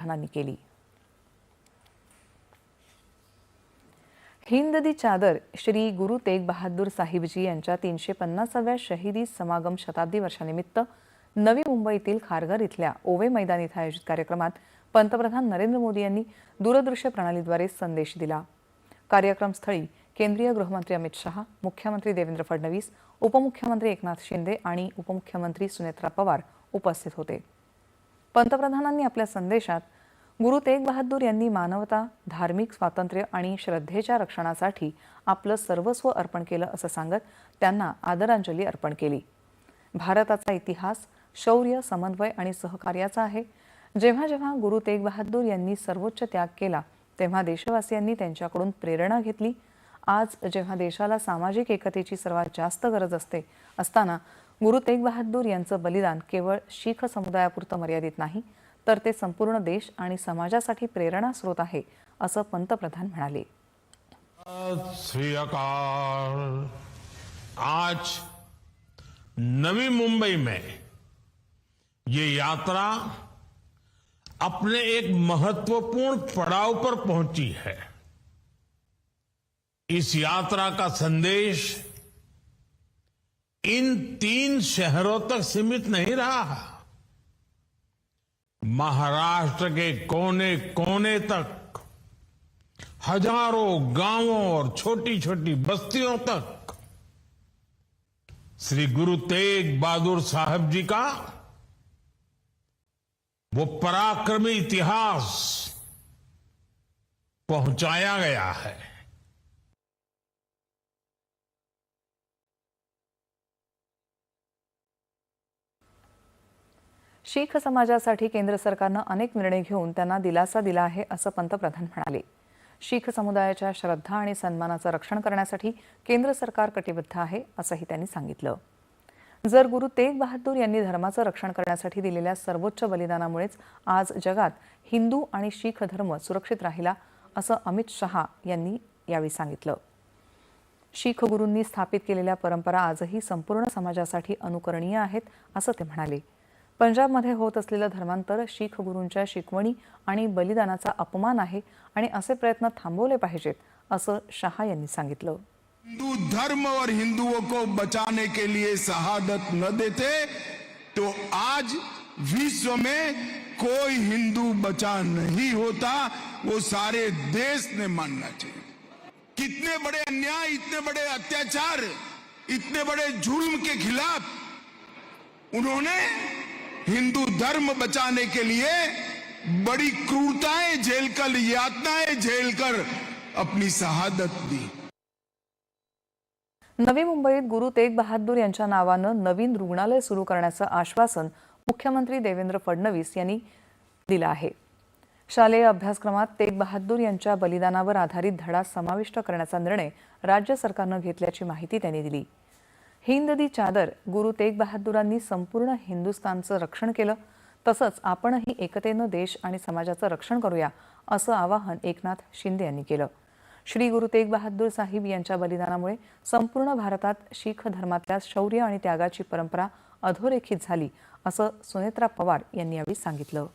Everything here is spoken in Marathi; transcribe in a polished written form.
पंतप्रधानांनी केली। हिंद दी चादर श्री गुरु तेग बहादूर साहिबजी यांच्या 350व्या शहीदी समागम शताब्दी वर्षानिमित्त नवी मुंबईतील खारघर इथल्या ओवे मैदान इथं आयोजित कार्यक्रमात पंतप्रधान नरेंद्र मोदी यांनी दूरदृश्य प्रणालीद्वारे संदेश दिला। कार्यक्रमस्थळी केंद्रीय गृहमंत्री अमित शहा, मुख्यमंत्री देवेंद्र फडणवीस, उपमुख्यमंत्री एकनाथ शिंदे आणि उपमुख्यमंत्री सुनेत्रा पवार उपस्थित होते। पंतप्रधानांनी आपल्या संदेशात गुरु तेग बहादूर यांनी मानवता, धार्मिक स्वातंत्र्य आणि श्रद्धेच्या रक्षणासाठी आपलं सर्वस्व अर्पण केलं असं सांगत त्यांना आदरांजली अर्पण केली। भारताचा इतिहास शौर्य, समन्वय आणि सहकार्याचा आहे। जेव्हा जेव्हा गुरु तेग बहादूर यांनी सर्वोच्च त्याग केला तेव्हा देशवासियांनी त्यांच्याकडून प्रेरणा घेतली। आज जेव्हा देशाला सामाजिक एकतेची सर्वात जास्त गरज असताना गुरु तेग बहादूर यांचं बलिदान केवळ शीख समुदायापुरतं मर्यादित नाही, तर ते संपूर्ण देश आणि समाजासाठी प्रेरणा स्रोत आहे असं पंतप्रधान म्हणाले। श्री अकाल। आज नवी मुंबई में ये यात्रा अपने एक महत्वपूर्ण पड़ाव पर पहुंची है। इस यात्रा का संदेश इन 3 शहरों तक सीमित नहीं रहा। महाराष्ट्र के कोने कोने तक, हजारों गांवों और छोटी छोटी बस्तियों तक श्री गुरु तेग बहादुर साहब जी का वो पराक्रमी इतिहास पहुंचाया गया है। शीख समाजासाठी केंद्र सरकारनं अनेक निर्णय घेऊन त्यांना दिलासा दिला आहे असं पंतप्रधान म्हणाले। शीख समुदायाच्या श्रद्धा आणि सन्मानाचं रक्षण करण्यासाठी केंद्र सरकार कटिबद्ध आहे असंही त्यांनी सांगितलं। जर गुरु तेग बहादूर यांनी धर्माचं रक्षण करण्यासाठी दिलेल्या सर्वोच्च बलिदानामुळेच आज जगात हिंदू आणि शीख धर्म सुरक्षित राहिला असं अमित शहा यांनी यावेळी सांगितलं। शीख गुरूंनी स्थापित केलेल्या परंपरा आजही संपूर्ण समाजासाठी अनुकरणीय आहेत असं ते म्हणाले। पंजाबमध्ये होत असलेलं धर्मांतर शीख गुरूंच्या शिकवणी आणि बलिदानाचा अपमान आहे आणि असे प्रयत्न थांबवले पाहिजेत असं शहा यांनी सांगितलं। हिंदू धर्म और हिंदुओं को बचाने के लिए शहादत न देते तो आज विश्व में कोई हिंदू बचा नहीं होता, वो सारे देश ने मानना चाहिए। कितने बड़े अन्याय, इतने बड़े अत्याचार, इतने बड़े जुल्म के खिलाफ उन्होंने हिंदू धर्म बचाने के लिए बड़ी क्रूरताएं झेलकर, यातनाएं झेलकर अपनी शहादत दी। नवी मुंबईत गुरु तेग बहादूर यांच्या नावानं नवीन रुग्णालय सुरू करण्याचं आश्वासन मुख्यमंत्री देवेंद्र फडणवीस यांनी दिलं आहे। शालेय अभ्यासक्रमात तेग बहादूर यांच्या बलिदानावर आधारित धडा समाविष्ट करण्याचा निर्णय राज्य सरकारनं घेतल्याची माहिती त्यांनी दिली। हिंद दी चादर गुरु तेग बहादूरांनी संपूर्ण हिंदुस्थानचं रक्षण केलं, तसंच आपणही एकतेनं देश आणि समाजाचं रक्षण करूया असं आवाहन एकनाथ शिंदे यांनी केलं। श्री गुरु तेग बहादूर साहिब यांच्या बलिदानामुळे संपूर्ण भारतात शीख धर्मातल्या शौर्य आणि त्यागाची परंपरा अधोरेखित झाली असं सुनेत्रा पवार यांनी यावेळी सांगितलं।